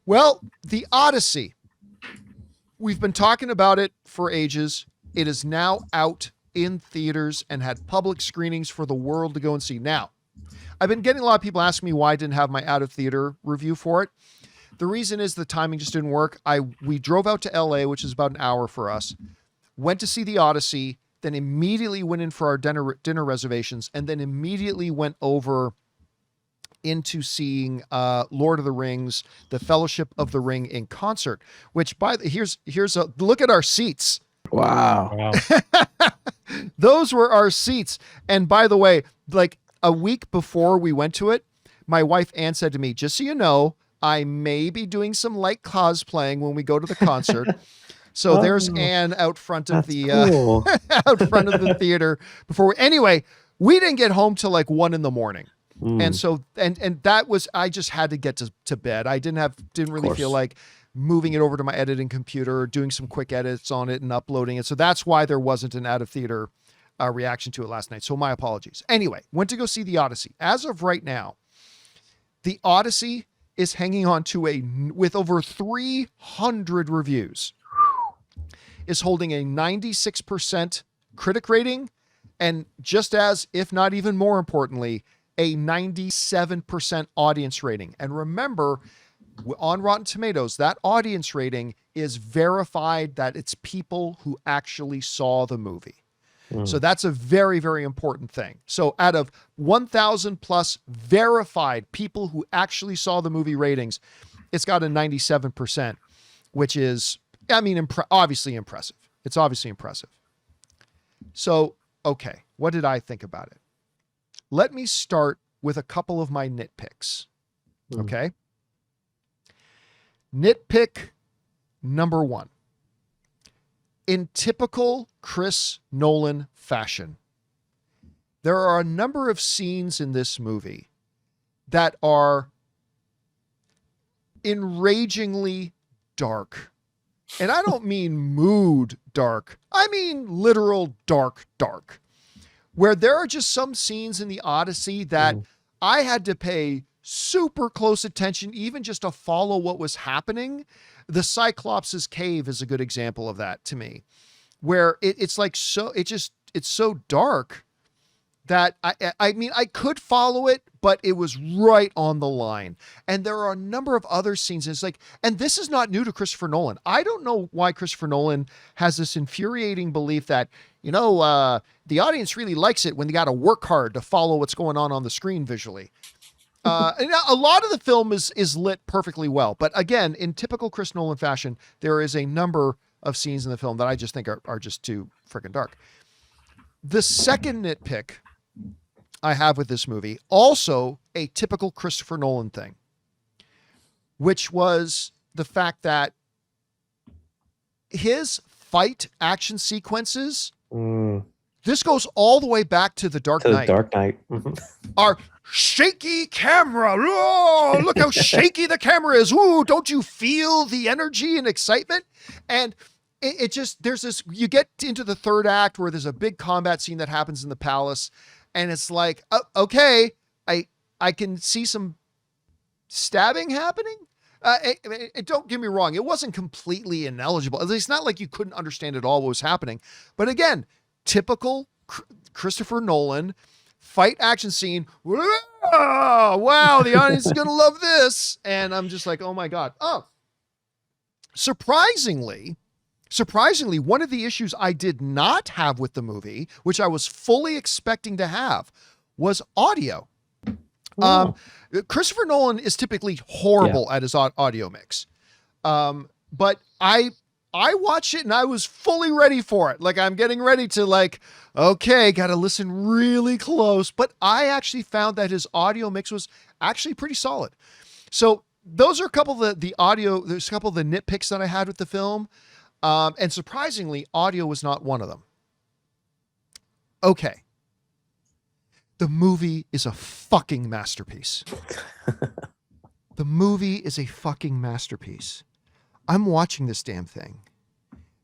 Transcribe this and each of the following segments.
Well, the Odyssey. We've been talking about it for ages. It is now out in theaters and had public screenings for the world to go and see. Now, I've been getting a lot of people asking me why I didn't have my out of theater review for it. The reason is the timing just didn't work. We drove out to LA, which is about an hour for us, went to see the Odyssey, then immediately went in for our dinner reservations, and then immediately went over into seeing Lord of the Rings, The Fellowship of the Ring in concert, which here's a look at our seats. Wow. Those were our seats. And by the way, like a week before we went to it, my wife Ann said to me, just so you know, I may be doing some light cosplaying when we go to the concert. So there's Ann out front of the cool. out front of the theater before. Anyway, we didn't get home till like 1 a.m. And so, and that was, I just had to get to bed. I didn't really feel like moving it over to my editing computer, or doing some quick edits on it and uploading it. So that's why there wasn't an out of theater reaction to it last night. So my apologies. Anyway, went to go see the Odyssey. As of right now, the Odyssey is hanging on to with over 300 reviews, is holding a 96% critic rating. And just as, if not even more importantly, a 97% audience rating. And remember, on Rotten Tomatoes, that audience rating is verified that it's people who actually saw the movie. So that's a very, very important thing. So out of 1,000 plus verified people who actually saw the movie ratings, it's got a 97%, which is, I mean, obviously impressive. It's obviously impressive. So, okay, what did I think about it? Let me start with a couple of my nitpicks. Okay. Nitpick number 1. In typical Chris Nolan fashion, there are a number of scenes in this movie that are enragingly dark. And I don't mean mood dark. I mean literal dark. Where there are just some scenes in the Odyssey that I had to pay super close attention, even just to follow what was happening. The Cyclops' cave is a good example of that to me, where it's like, it's so dark that I mean, I could follow it, but it was right on the line. And there are a number of other scenes. And it's like, and this is not new to Christopher Nolan. I don't know why Christopher Nolan has this infuriating belief that, the audience really likes it when they got to work hard to follow what's going on the screen visually. And a lot of the film is lit perfectly well. But again, in typical Chris Nolan fashion, there is a number of scenes in the film that I just think are just too freaking dark. The second nitpick I have with this movie, also a typical Christopher Nolan thing, which was the fact that his fight action sequences, this goes all the way back to The Dark Knight. Our shaky camera. Oh, look how shaky the camera is. Ooh, don't you feel the energy and excitement? And it just, there's this, you get into the third act where there's a big combat scene that happens in the palace. And it's like, okay, I can see some stabbing happening. Don't get me wrong. It wasn't completely ineligible. It's not like you couldn't understand at all what was happening. But again, typical Christopher Nolan fight action scene. Wow, the audience is going to love this. And I'm just like, oh my God. Oh, surprisingly, one of the issues I did not have with the movie, which I was fully expecting to have, was audio. Christopher Nolan is typically horrible at his audio mix. But I watched it and I was fully ready for it. Like, I'm getting ready to okay, got to listen really close. But I actually found that his audio mix was actually pretty solid. So those are a couple of there's a couple of the nitpicks that I had with the film. And surprisingly, audio was not one of them. Okay. The movie is a fucking masterpiece. The movie is a fucking masterpiece. I'm watching this damn thing.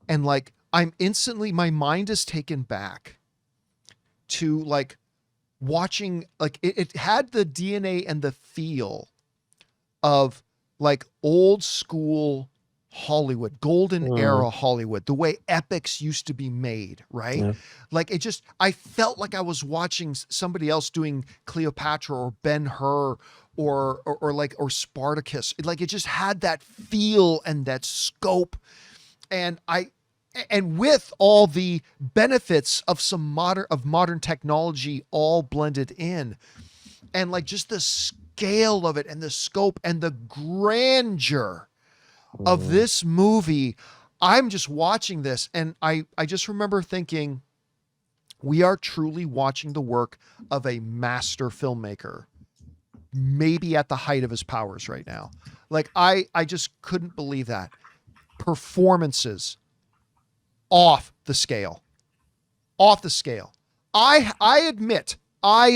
And I'm instantly, my mind is taken back to watching, it had the DNA and the feel of like old school Hollywood, golden era Hollywood, the way epics used to be made, right? Yeah. Like I felt like I was watching somebody else doing Cleopatra or Ben-Hur or Spartacus. Like it just had that feel and that scope. And with all the benefits of modern technology all blended in, and like just the scale of it and the scope and the grandeur of this movie. I'm just watching this and I just remember thinking, we are truly watching the work of a master filmmaker, maybe at the height of his powers right now. Like I just couldn't believe that. Performances off the scale. I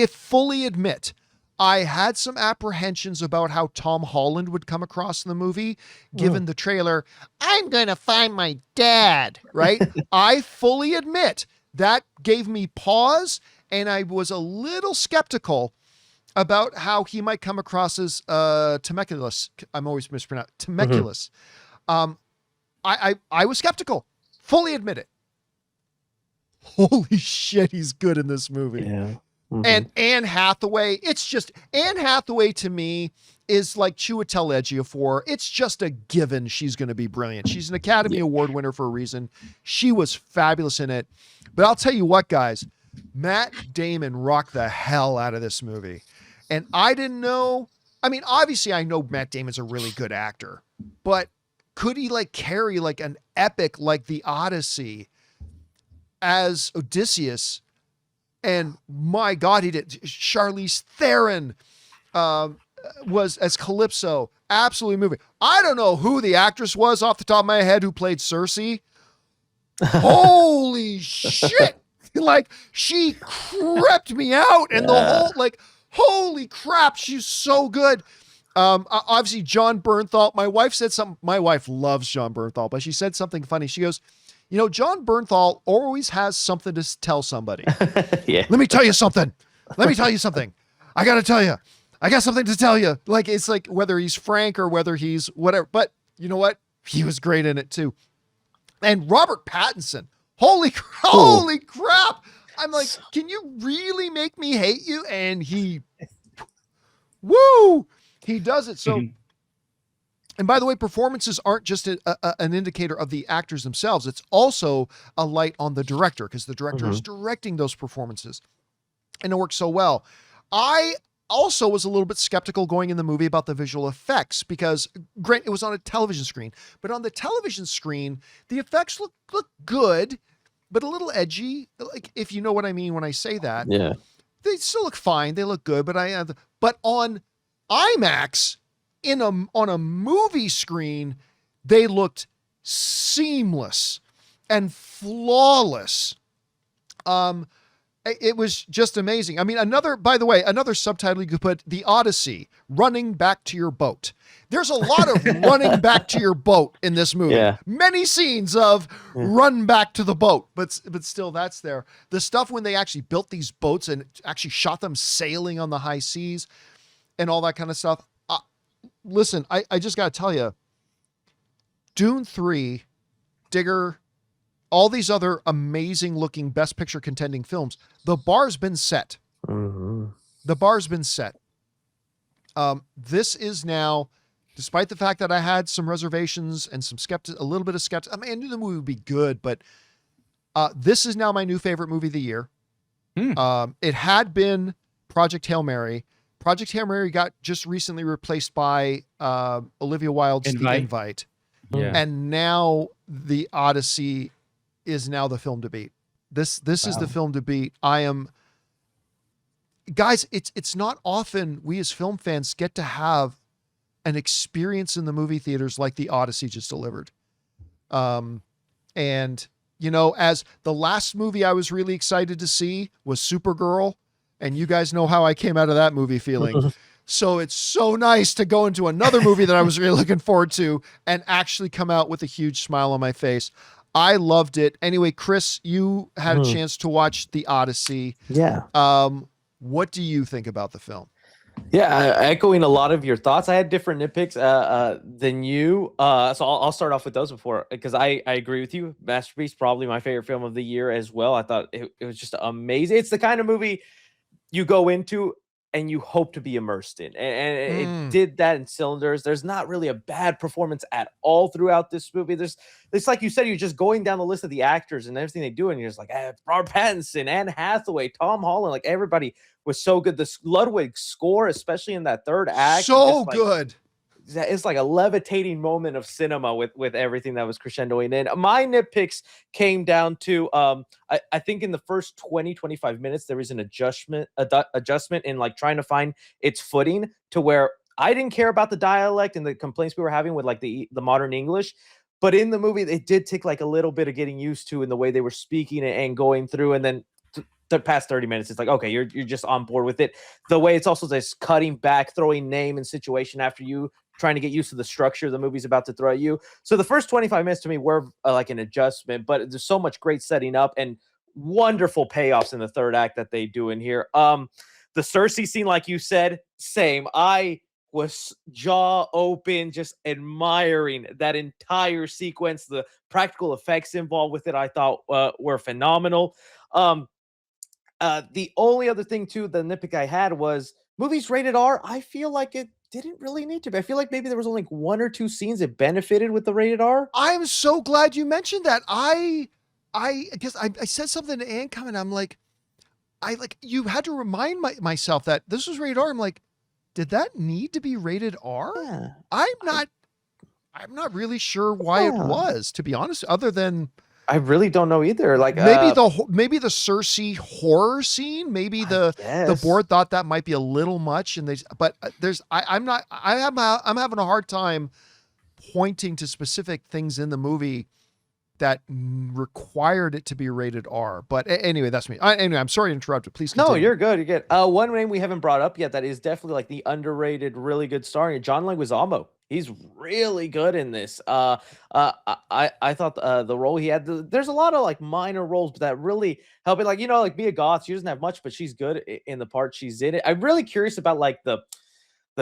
fully admit I had some apprehensions about how Tom Holland would come across in the movie, given the trailer. I'm going to find my dad, right? I fully admit that gave me pause, and I was a little skeptical about how he might come across as Temecula. I'm always mispronounced. Temecula. I was skeptical. Fully admit it. Holy shit, he's good in this movie. Yeah. And Anne Hathaway, Anne Hathaway to me is like Chiwetel Ejiofor. It's just a given she's going to be brilliant. She's an Academy Award winner for a reason. She was fabulous in it. But I'll tell you what, guys, Matt Damon rocked the hell out of this movie. And I didn't know, I mean, obviously I know Matt Damon's a really good actor, but could he like carry like an epic like the Odyssey as Odysseus? And my God, he did. Charlize Theron was as Calypso. Absolutely moving. I don't know who the actress was off the top of my head who played Cersei. Holy shit. Like she crept me out and the whole like, holy crap. She's so good. Obviously Jon Bernthal. My wife said something. My wife loves Jon Bernthal, but she said something funny. She goes, you know, Jon Bernthal always has something to tell somebody. Yeah. Let me tell you something. I got to tell you. I got something to tell you. Like, it's like whether he's frank or whether he's whatever. But you know what? He was great in it too. And Robert Pattinson. Holy crap. I'm like, can you really make me hate you? And he does it. So, and by the way, performances aren't just an indicator of the actors themselves. It's also a light on the director because the director is directing those performances. And it works so well. I also was a little bit skeptical going in the movie about the visual effects because it was on a television screen. But on the television screen, the effects look good, but a little edgy. Like, if you know what I mean when I say that. Yeah. They still look fine. They look good, but on IMAX, on a movie screen, they looked seamless and flawless. It was just amazing. I mean, another subtitle you could put, The Odyssey, Running Back to Your Boat. There's a lot of running back to your boat in this movie. Yeah. Many scenes of run back to the boat, but still that's there. The stuff when they actually built these boats and actually shot them sailing on the high seas and all that kind of stuff. Listen, I just got to tell you, Dune 3, Digger, all these other amazing looking Best Picture contending films, the bar's been set. The bar's been set. This is now, despite the fact that I had some reservations and a little bit of skepticism. I mean, I knew the movie would be good, but this is now my new favorite movie of the year. It had been Project Hail Mary. Project Hail Mary got just recently replaced by Olivia Wilde's The Invite. Yeah. And now The Odyssey is now the film to beat. This is the film to beat. Guys, it's not often we as film fans get to have an experience in the movie theaters like The Odyssey just delivered. And, you know, as the last movie I was really excited to see was Supergirl. And you guys know how I came out of that movie feeling. So it's so nice to go into another movie that I was really looking forward to and actually come out with a huge smile on my face. I loved it. Anyway, Chris, you had a chance to watch The Odyssey. Yeah. What do you think about the film? Yeah, echoing a lot of your thoughts. I had different nitpicks than you. So I'll start off with those before, because I agree with you. Masterpiece, probably my favorite film of the year as well. I thought it was just amazing. It's the kind of movie you go into and you hope to be immersed in. And it did that in cylinders. There's not really a bad performance at all throughout this movie. It's like you said, you're just going down the list of the actors and everything they do, and you're just like, Robert Pattinson, Anne Hathaway, Tom Holland, like everybody was so good. The Ludwig score, especially in that third act, so good. It's like a levitating moment of cinema with everything that was crescendoing in. My nitpicks came down to I think in the first 20-25 minutes there was an adjustment in like trying to find its footing, to where I didn't care about the dialect and the complaints we were having with like the modern English. But in the movie, it did take like a little bit of getting used to in the way they were speaking and going through. And then the past 30 minutes, it's like, okay, you're just on board with it. The way it's also just cutting back, throwing name and situation after you, trying to get used to the structure the movie's about to throw at you. So the first 25 minutes to me were like an adjustment, but there's so much great setting up and wonderful payoffs in the third act that they do in here. The Cersei scene, like you said, same. I was jaw open, just admiring that entire sequence. The practical effects involved with it, I thought were phenomenal. The only other thing too, the nitpick I had was movies rated R. I feel like it didn't really need to be. I feel like maybe there was only like 1 or 2 scenes that benefited with the rated R. I'm so glad you mentioned that. I guess I said something to Ann coming. I'm like, you had to remind myself that this was rated R. I'm like, did that need to be rated R? Yeah. I'm not really sure why it was, to be honest, other than I really don't know either. Like maybe the Cersei horror scene, maybe the board thought that might be a little much, and I'm having a hard time pointing to specific things in the movie that required it to be rated R. But anyway, that's me. Anyway, I'm sorry to interrupt it. Please continue. No, you're good. You're good. One name we haven't brought up yet that is definitely like the underrated, really good star, John Leguizamo. He's really good in this. I thought the role he had, there's a lot of like minor roles, but that really help it. Like, like Mia Goth, she doesn't have much, but she's good in the part she's in it. I'm really curious about like the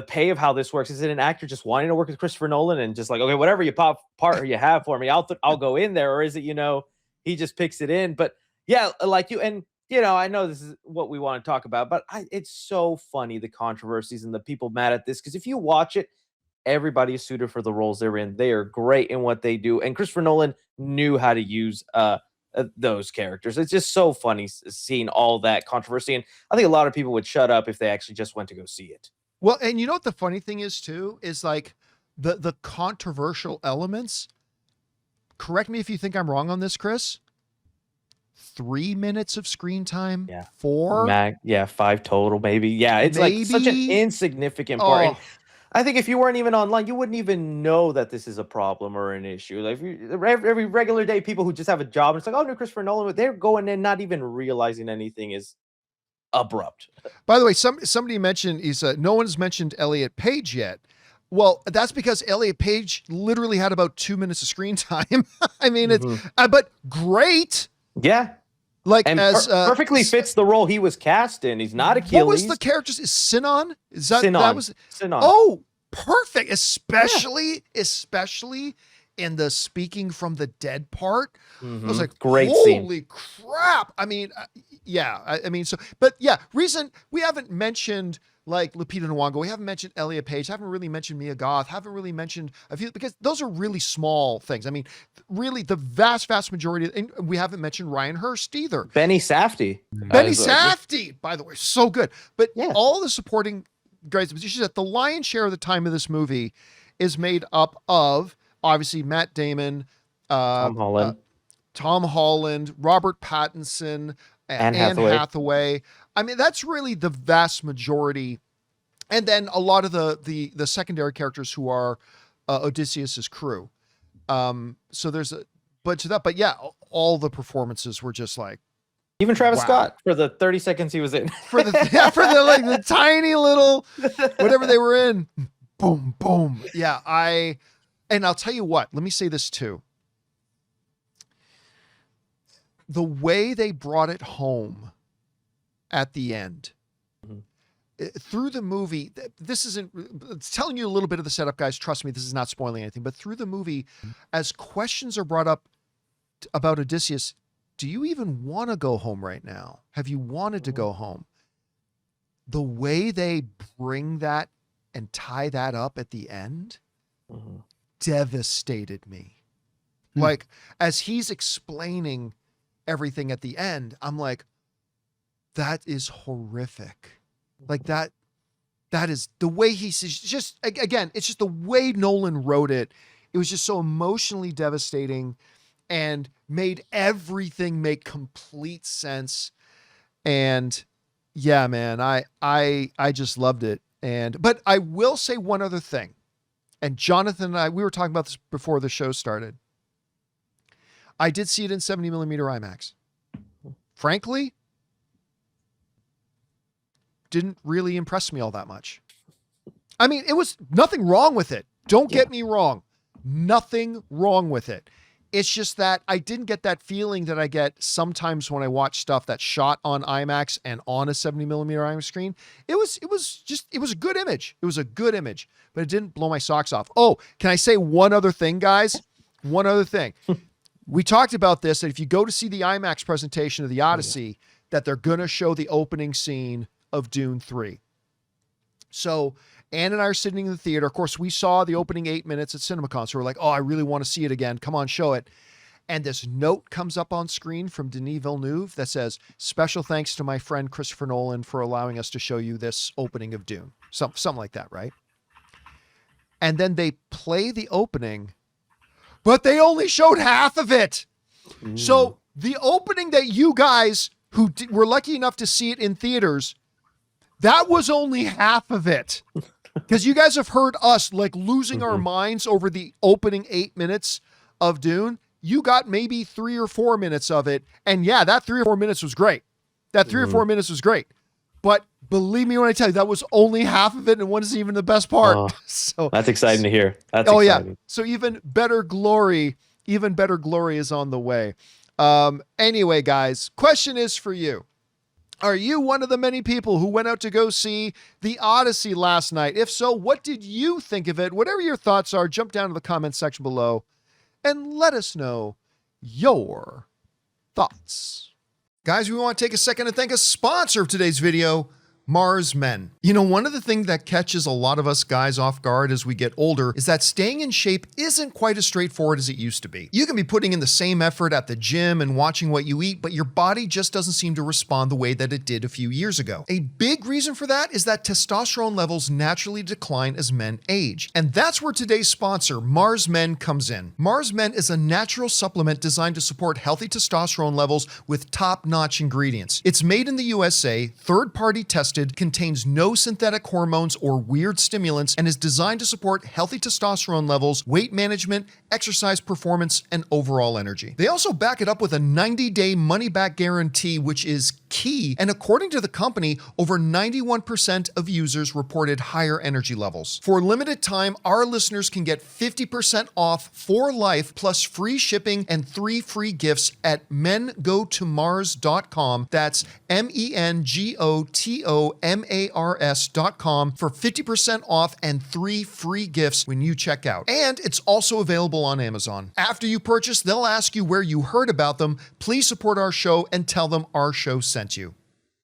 pay of how this works. Is it an actor just wanting to work with Christopher Nolan and just like, okay, whatever you part you have for me, I'll go in there, or is it, he just picks it in? But yeah, like you, and I know this is what we want to talk about, but it's so funny, the controversies and the people mad at this, because if you watch it, everybody is suited for the roles they're in. They are great in what they do, and Christopher Nolan knew how to use those characters. It's just so funny seeing all that controversy, and I think a lot of people would shut up if they actually just went to go see it. Well, and you know what the funny thing is too, is like the controversial elements. Correct me if you think I'm wrong on this, Chris. 3 minutes of screen time. Yeah. 4. 5 total, maybe. Yeah, it's like such an insignificant part. And I think if you weren't even online, you wouldn't even know that this is a problem or an issue. Like every regular day, people who just have a job, and it's like, oh, no, Christopher Nolan, they're going in not even realizing anything is abrupt. By the way, somebody mentioned no one's mentioned Elliot Page yet. Well, that's because Elliot Page literally had about 2 minutes of screen time. I mean, it's but great. Yeah. Like, and perfectly fits the role he was cast in. He's not Achilles. What was the character? Is Sinon? Is that Sinon. That was Sinon. Oh, perfect. Especially in the speaking from the dead part. I was like, great holy scene. Crap. I mean, reason we haven't mentioned like Lupita Nyong'o, we haven't mentioned Elliot Page, haven't really mentioned Mia Goth, haven't really mentioned a few, because those are really small things. I mean, really the vast majority, and we haven't mentioned Ryan Hurst either. Benny Safdie. Benny Safdie, by the way, so good. But all the supporting guys, that the lion's share of the time of this movie is made up of obviously Matt Damon, Tom Holland, Robert Pattinson, and Anne Hathaway. I mean, that's really the vast majority. And then a lot of the secondary characters who are Odysseus's crew. So there's a bunch of that. But yeah, all the performances were just like, even Travis Scott for the 30 seconds he was in. for the like the tiny little whatever they were in. Boom, boom. Yeah, and I'll tell you what, let me say this too. The way they brought it home at the end, through the movie, this isn't, it's telling you a little bit of the setup, guys. Trust me, this is not spoiling anything. But through the movie, as questions are brought up about Odysseus, do you even want to go home right now? Have you wanted to go home? The way they bring that and tie that up at the end devastated me. Like, as he's explaining everything at the end, I'm like, that is horrific. Like that is the way he's just, again, it's just the way Nolan wrote it. It was just so emotionally devastating and made everything make complete sense. And yeah, man, I just loved it. But I will say one other thing. And Jonathan and I, we were talking about this before the show started. I did see it in 70mm IMAX. Frankly, didn't really impress me all that much. I mean, it was nothing wrong with it. Don't get me wrong. Nothing wrong with it. It's just that I didn't get that feeling that I get sometimes when I watch stuff that's shot on IMAX and on a 70mm IMAX screen. It was a good image. It was a good image, but it didn't blow my socks off. Oh, can I say one other thing, guys? One other thing. We talked about this, that if you go to see the IMAX presentation of the Odyssey, that they're going to show the opening scene of Dune 3. So Ann and I are sitting in the theater. Of course, we saw the opening 8 minutes at CinemaCon. So we're like, oh, I really want to see it again. Come on, show it. And this note comes up on screen from Denis Villeneuve that says, special thanks to my friend Christopher Nolan for allowing us to show you this opening of Dune. Something like that, right? And then they play the opening, but they only showed half of it. So the opening that you guys who were lucky enough to see it in theaters, that was only half of it. Because you guys have heard us like losing our minds over the opening 8 minutes of Dune. You got maybe 3 or 4 minutes of it. And yeah, that 3 or 4 minutes was great. That 3 or 4 minutes was great. But believe me when I tell you, that was only half of it, and wasn't even the best part. So that's exciting to hear. That's exciting. Yeah. So even better glory is on the way. Anyway, guys, question is for you. Are you one of the many people who went out to go see the Odyssey last night? If so, what did you think of it? Whatever your thoughts are, jump down to the comments section below and let us know your thoughts. Guys, we want to take a second to thank a sponsor of today's video, Mars Men. You know, one of the things that catches a lot of us guys off guard as we get older is that staying in shape isn't quite as straightforward as it used to be. You can be putting in the same effort at the gym and watching what you eat, but your body just doesn't seem to respond the way that it did a few years ago. A big reason for that is that testosterone levels naturally decline as men age. And that's where today's sponsor, Mars Men, comes in. Mars Men is a natural supplement designed to support healthy testosterone levels with top-notch ingredients. It's made in the USA, third-party tested, contains no synthetic hormones or weird stimulants, and is designed to support healthy testosterone levels, weight management, exercise performance, and overall energy. They also back it up with a 90-day money-back guarantee, which is key. And according to the company, over 91% of users reported higher energy levels. For a limited time, our listeners can get 50% off for life, plus free shipping and 3 free gifts at mengotomars.com. That's mengotomars.com for 50% off and 3 free gifts when you check out. And it's also available on Amazon. After you purchase, they'll ask you where you heard about them. Please support our show and tell them our show sent you.